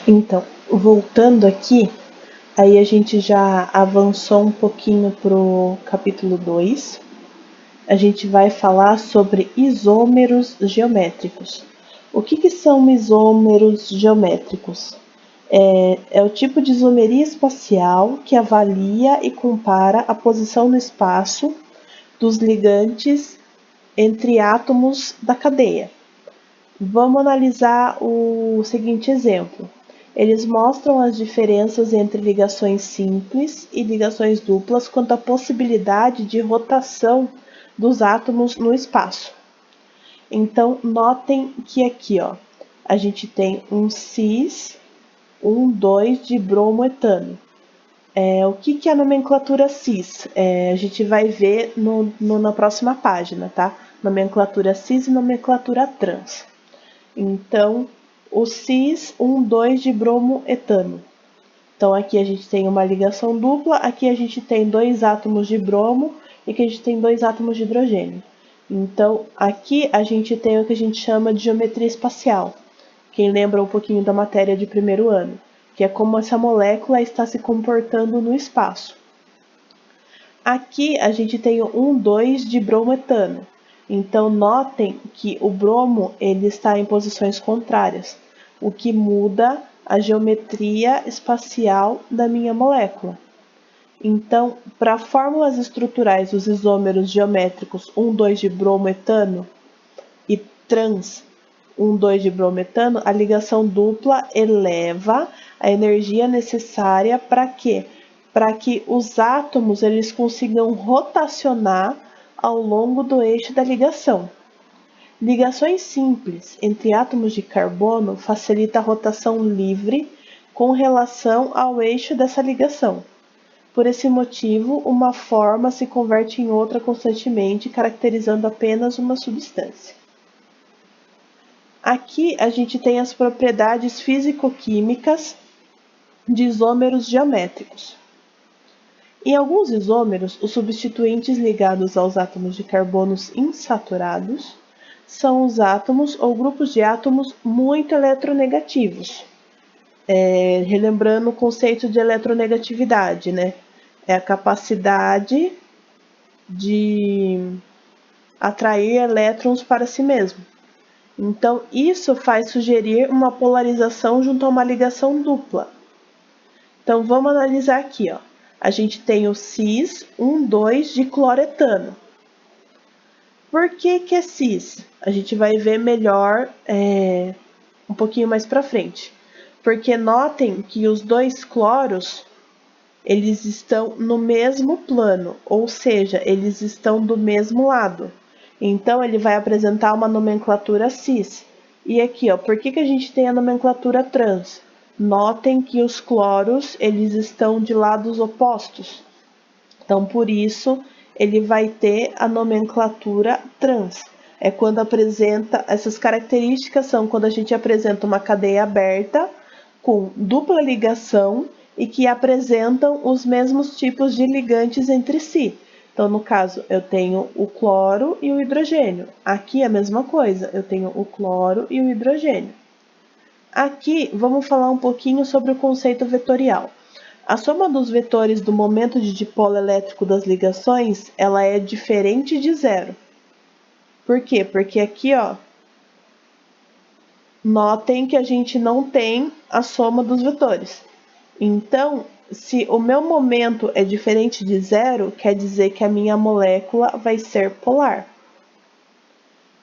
Então, voltando aqui, aí a gente já avançou um pouquinho pro capítulo 2. A gente vai falar sobre isômeros geométricos. O que são isômeros geométricos? É o tipo de isomeria espacial que avalia e compara a posição no espaço dos ligantes entre átomos da cadeia. Vamos analisar o seguinte exemplo. Eles mostram as diferenças entre ligações simples e ligações duplas quanto à possibilidade de rotação dos átomos no espaço. Então, notem que aqui, a gente tem um cis, 2 de bromoetano. O que é a nomenclatura cis? A gente vai ver na próxima página, tá? Nomenclatura cis e nomenclatura trans. Então, o cis 2 de bromoetano. Então, aqui a gente tem uma ligação dupla, aqui a gente tem 2 átomos de bromo e aqui a gente tem 2 átomos de hidrogênio. Então, aqui a gente tem o que a gente chama de geometria espacial. Quem lembra um pouquinho da matéria de primeiro ano, que é como essa molécula está se comportando no espaço. Aqui a gente tem o 2 de bromoetano. Então, notem que o bromo ele está em posições contrárias, o que muda a geometria espacial da minha molécula. Então, para fórmulas estruturais dos isômeros geométricos 2 de bromoetano e trans 2 de brometano, a ligação dupla eleva a energia necessária para quê? Para que os átomos eles consigam rotacionar ao longo do eixo da ligação. Ligações simples entre átomos de carbono facilita a rotação livre com relação ao eixo dessa ligação. Por esse motivo, uma forma se converte em outra constantemente, caracterizando apenas uma substância. Aqui a gente tem as propriedades físico-químicas de isômeros geométricos. Em alguns isômeros, os substituintes ligados aos átomos de carbonos insaturados são os átomos ou grupos de átomos muito eletronegativos. Relembrando o conceito de eletronegatividade, né? É a capacidade de atrair elétrons para si mesmo. Então, isso faz sugerir uma polarização junto a uma ligação dupla. Então, vamos analisar aqui. A gente tem o cis 2 de cloretano. Por que é cis? A gente vai ver melhor um pouquinho mais para frente. Porque notem que os 2 cloros, eles estão no mesmo plano, ou seja, eles estão do mesmo lado. Então, ele vai apresentar uma nomenclatura cis. E aqui, por que a gente tem a nomenclatura trans? Notem que os cloros, eles estão de lados opostos. Então, por isso, ele vai ter a nomenclatura trans. É quando apresenta, essas características são quando a gente apresenta uma cadeia aberta, com dupla ligação, e que apresentam os mesmos tipos de ligantes entre si. Então, no caso, eu tenho o cloro e o hidrogênio. Aqui é a mesma coisa, eu tenho o cloro e o hidrogênio. Aqui, vamos falar um pouquinho sobre o conceito vetorial. A soma dos vetores do momento de dipolo elétrico das ligações, ela é diferente de zero. Por quê? Porque aqui, notem que a gente não tem a soma dos vetores. Então, se o meu momento é diferente de zero, quer dizer que a minha molécula vai ser polar.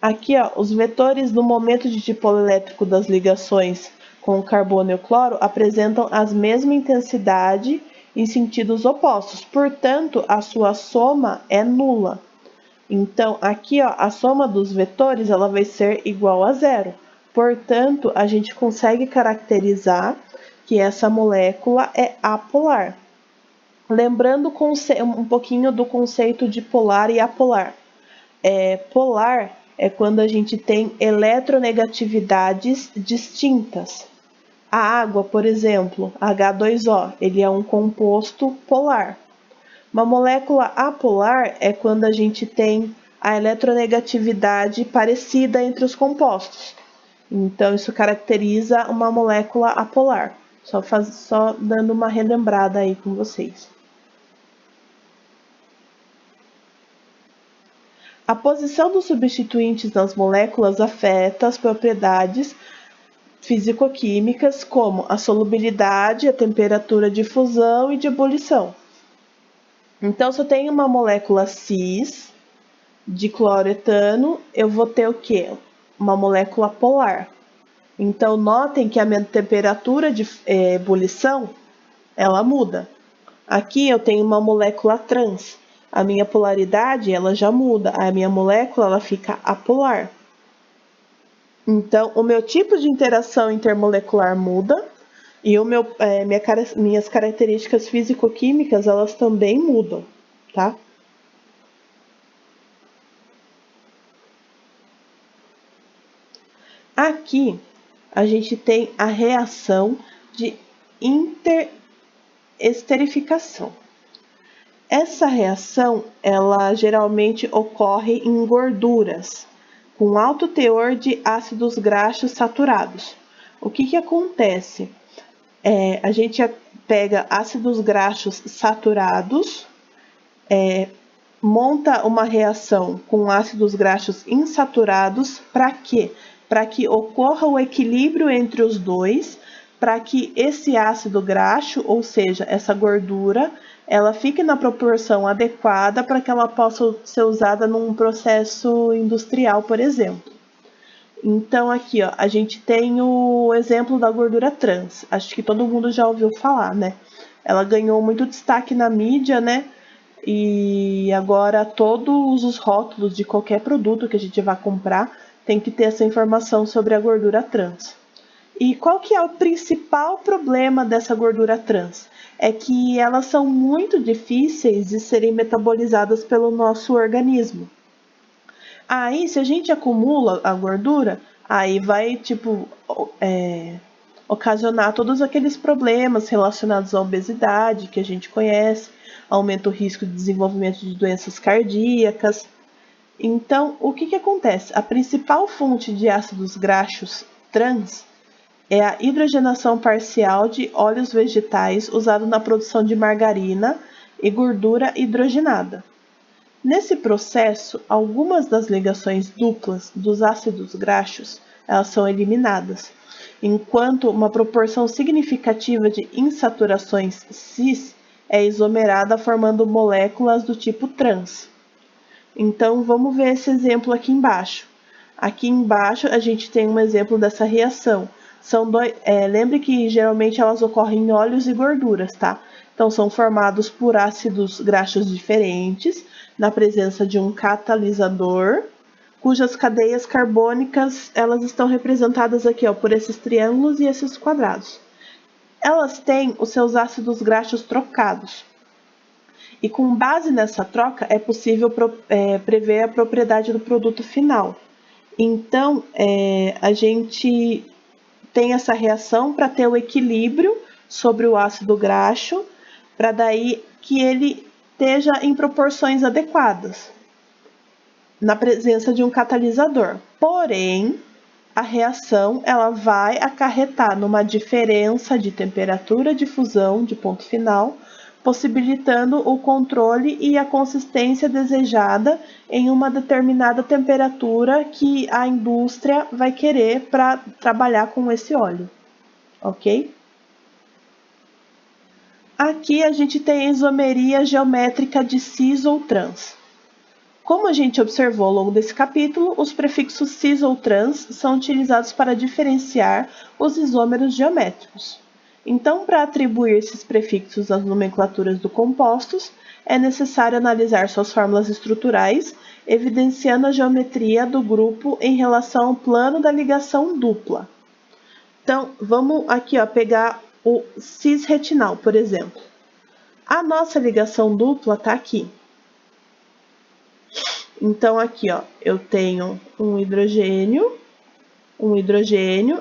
Aqui, os vetores do momento de dipolo elétrico das ligações com o carbono e o cloro apresentam a mesma intensidade em sentidos opostos. Portanto, a sua soma é nula. Então, aqui, a soma dos vetores ela vai ser igual a zero. Portanto, a gente consegue caracterizar que essa molécula é apolar. Lembrando um pouquinho do conceito de polar e apolar. Polar é quando a gente tem eletronegatividades distintas. A água, por exemplo, H2O, ele é um composto polar. Uma molécula apolar é quando a gente tem a eletronegatividade parecida entre os compostos. Então, isso caracteriza uma molécula apolar. Só dando uma relembrada aí com vocês. A posição dos substituintes nas moléculas afeta as propriedades físico-químicas, como a solubilidade, a temperatura de fusão e de ebulição. Então, se eu tenho uma molécula cis de cloretano, eu vou ter o quê? Uma molécula polar. Então, notem que a minha temperatura de ebulição, ela muda. Aqui eu tenho uma molécula trans. A minha polaridade, ela já muda. A minha molécula, ela fica apolar. Então, o meu tipo de interação intermolecular muda e minhas características físico-químicas, elas também mudam, tá? Aqui, a gente tem a reação de interesterificação. Essa reação, ela geralmente ocorre em gorduras, com alto teor de ácidos graxos saturados. O que acontece? A gente pega ácidos graxos saturados, monta uma reação com ácidos graxos insaturados, para quê? Para que ocorra o equilíbrio entre os dois, para que esse ácido graxo, ou seja, essa gordura, ela fique na proporção adequada para que ela possa ser usada num processo industrial, por exemplo. Então, aqui, ó, a gente tem o exemplo da gordura trans. Acho que todo mundo já ouviu falar, né? Ela ganhou muito destaque na mídia, né? E agora todos os rótulos de qualquer produto que a gente vai comprar tem que ter essa informação sobre a gordura trans. E qual que é o principal problema dessa gordura trans? É que elas são muito difíceis de serem metabolizadas pelo nosso organismo. Aí, se a gente acumula a gordura, aí vai, ocasionar todos aqueles problemas relacionados à obesidade que a gente conhece, aumenta o risco de desenvolvimento de doenças cardíacas. Então, o que acontece? A principal fonte de ácidos graxos trans é a hidrogenação parcial de óleos vegetais usado na produção de margarina e gordura hidrogenada. Nesse processo, algumas das ligações duplas dos ácidos graxos elas são eliminadas, enquanto uma proporção significativa de insaturações cis é isomerada formando moléculas do tipo trans. Então, vamos ver esse exemplo aqui embaixo. Aqui embaixo a gente tem um exemplo dessa reação. Lembre que geralmente elas ocorrem em óleos e gorduras, tá? Então, são formados por ácidos graxos diferentes, na presença de um catalisador, cujas cadeias carbônicas elas estão representadas aqui, ó, por esses triângulos e esses quadrados. Elas têm os seus ácidos graxos trocados. E com base nessa troca, é possível prever a propriedade do produto final. Então, a gente tem essa reação para ter o equilíbrio sobre o ácido graxo, para daí que ele esteja em proporções adequadas, na presença de um catalisador. Porém, a reação ela vai acarretar numa diferença de temperatura de fusão de ponto final, possibilitando o controle e a consistência desejada em uma determinada temperatura que a indústria vai querer para trabalhar com esse óleo, ok? Aqui a gente tem a isomeria geométrica de cis ou trans. Como a gente observou ao longo desse capítulo, os prefixos cis ou trans são utilizados para diferenciar os isômeros geométricos. Então, para atribuir esses prefixos às nomenclaturas dos compostos, é necessário analisar suas fórmulas estruturais, evidenciando a geometria do grupo em relação ao plano da ligação dupla. Então, vamos aqui pegar o cis-retinal, por exemplo. A nossa ligação dupla está aqui. Então, aqui, eu tenho um hidrogênio,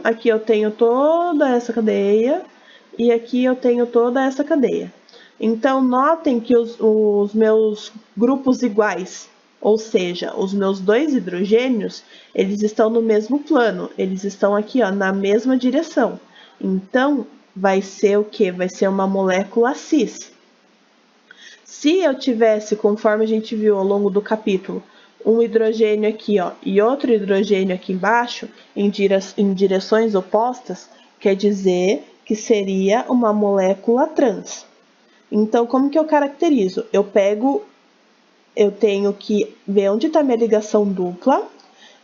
aqui eu tenho toda essa cadeia, e aqui eu tenho toda essa cadeia. Então, notem que os meus grupos iguais, Ou seja, os meus dois hidrogênios, eles estão no mesmo plano, eles estão aqui, ó, na mesma direção. Então, vai ser o quê? Vai ser uma molécula cis. Se eu tivesse, conforme a gente viu ao longo do capítulo, um hidrogênio aqui, ó, e outro hidrogênio aqui embaixo, em direções opostas, quer dizer que seria uma molécula trans. Então, como que eu caracterizo? Eu tenho que ver onde está minha ligação dupla,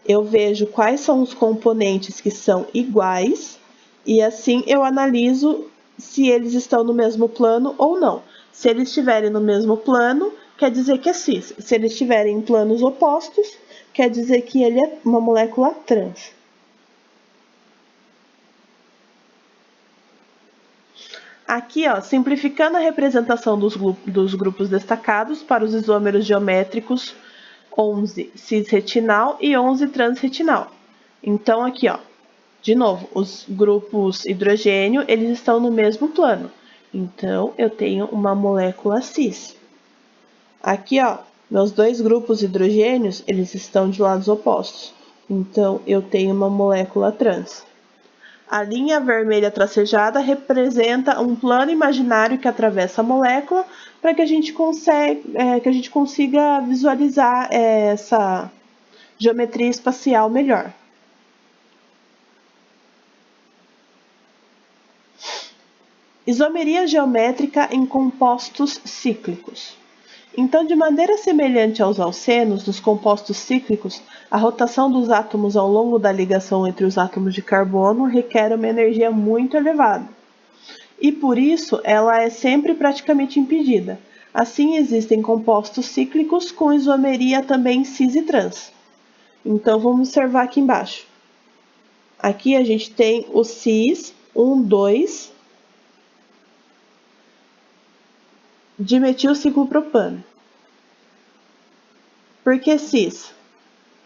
eu vejo quais são os componentes que são iguais, e assim eu analiso se eles estão no mesmo plano ou não. Se eles estiverem no mesmo plano, quer dizer que é cis. Se eles estiverem em planos opostos, quer dizer que ele é uma molécula trans. Aqui, ó, simplificando a representação dos grupos destacados para os isômeros geométricos 11 cis-retinal e 11 trans-retinal. Então, aqui, ó, de novo, os grupos hidrogênio, eles estão no mesmo plano. Então, eu tenho uma molécula cis. Aqui, ó, meus dois grupos hidrogênios, eles estão de lados opostos. Então, eu tenho uma molécula trans. A linha vermelha tracejada representa um plano imaginário que atravessa a molécula para que a gente consiga visualizar essa geometria espacial melhor. Isomeria geométrica em compostos cíclicos. Então, de maneira semelhante aos alcenos, nos compostos cíclicos, a rotação dos átomos ao longo da ligação entre os átomos de carbono requer uma energia muito elevada. E por isso, ela é sempre praticamente impedida. Assim, existem compostos cíclicos com isomeria também cis e trans. Então, vamos observar aqui embaixo. Aqui a gente tem o cis 1, 2, dimetilciclopropano. Por que cis?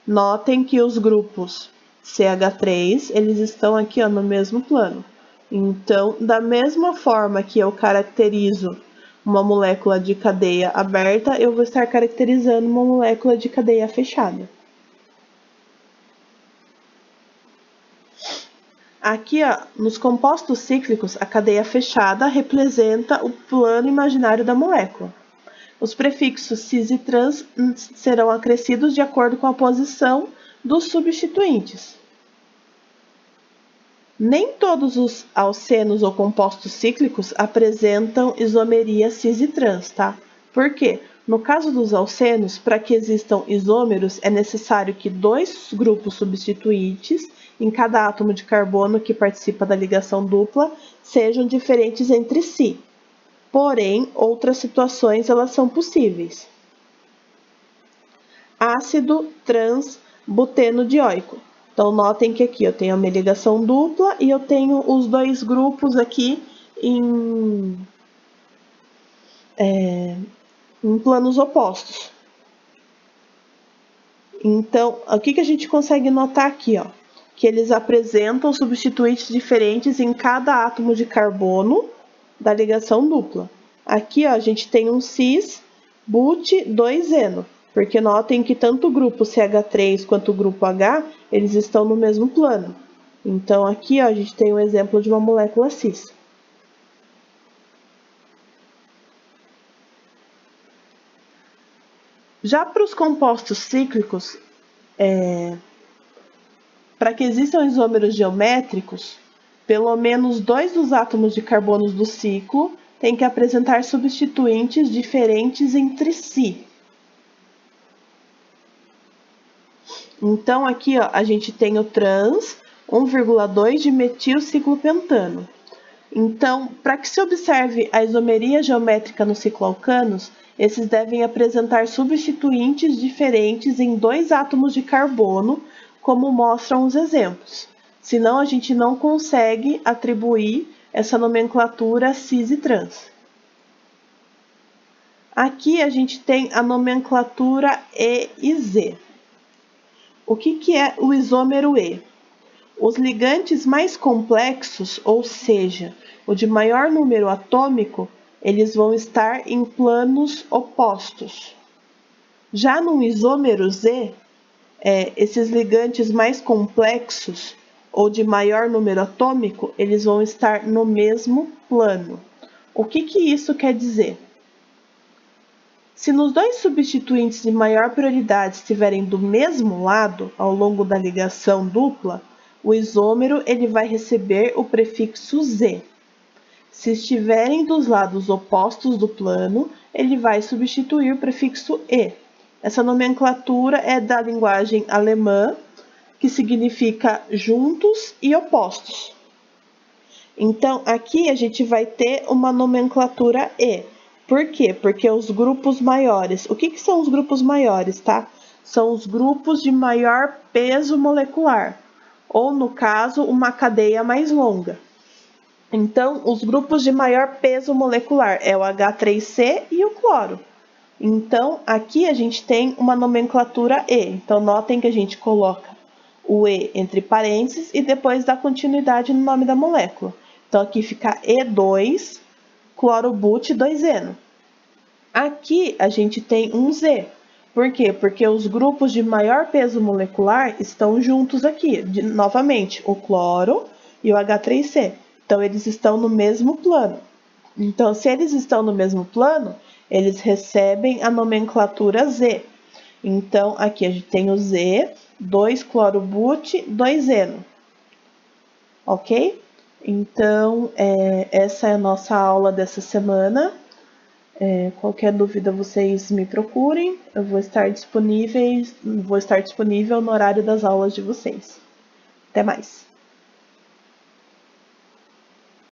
Notem que os grupos CH3, eles estão aqui, ó, no mesmo plano. Então, da mesma forma que eu caracterizo uma molécula de cadeia aberta, eu vou estar caracterizando uma molécula de cadeia fechada. Aqui, ó, nos compostos cíclicos, a cadeia fechada representa o plano imaginário da molécula. Os prefixos cis e trans serão acrescidos de acordo com a posição dos substituintes. Nem todos os alcenos ou compostos cíclicos apresentam isomeria cis e trans, tá? Por quê? No caso dos alcenos, para que existam isômeros, é necessário que dois grupos substituintes em cada átomo de carbono que participa da ligação dupla sejam diferentes entre si. Porém, outras situações elas são possíveis. Ácido trans-butenodioico. Então, notem que aqui eu tenho uma ligação dupla e eu tenho os dois grupos aqui em planos opostos. Então, o que a gente consegue notar aqui, ó? Que eles apresentam substituintes diferentes em cada átomo de carbono da ligação dupla. Aqui, ó, a gente tem um cis, but, 2-eno, porque notem que tanto o grupo CH3 quanto o grupo H, eles estão no mesmo plano. Então, aqui, ó, a gente tem um exemplo de uma molécula cis. Já para os compostos cíclicos, para que existam isômeros geométricos, pelo menos 2 dos átomos de carbono do ciclo têm que apresentar substituintes diferentes entre si. Então, aqui, ó, a gente tem o trans 1,2 de metilciclopentano. Então, para que se observe a isomeria geométrica nos cicloalcanos, esses devem apresentar substituintes diferentes em 2 átomos de carbono, como mostram os exemplos. Senão, a gente não consegue atribuir essa nomenclatura cis e trans. Aqui a gente tem a nomenclatura E e Z. O que é o isômero E? Os ligantes mais complexos, ou seja, o de maior número atômico, eles vão estar em planos opostos. Já no isômero Z, esses ligantes mais complexos ou de maior número atômico, eles vão estar no mesmo plano. O que isso quer dizer? Se nos dois substituintes de maior prioridade estiverem do mesmo lado ao longo da ligação dupla, o isômero ele vai receber o prefixo Z. Se estiverem dos lados opostos do plano, ele vai substituir o prefixo E. Essa nomenclatura é da linguagem alemã, que significa juntos e opostos. Então, aqui a gente vai ter uma nomenclatura E. Por quê? Porque os grupos maiores... O que são os grupos maiores, tá? São os grupos de maior peso molecular, ou, no caso, uma cadeia mais longa. Então, os grupos de maior peso molecular é o H3C e o cloro. Então, aqui a gente tem uma nomenclatura E. Então, notem que a gente coloca o E entre parênteses e depois dá continuidade no nome da molécula. Então, aqui fica E2, clorobut 2-eno. Aqui a gente tem um Z. Por quê? Porque os grupos de maior peso molecular estão juntos aqui. Novamente, o cloro e o H3C. Então, eles estão no mesmo plano. Então, se eles estão no mesmo plano, eles recebem a nomenclatura Z. Então, aqui a gente tem o Z, 2-clorobut, 2-eno. Ok? Então, essa é a nossa aula dessa semana. Qualquer dúvida vocês me procurem. Eu vou estar disponível no horário das aulas de vocês. Até mais!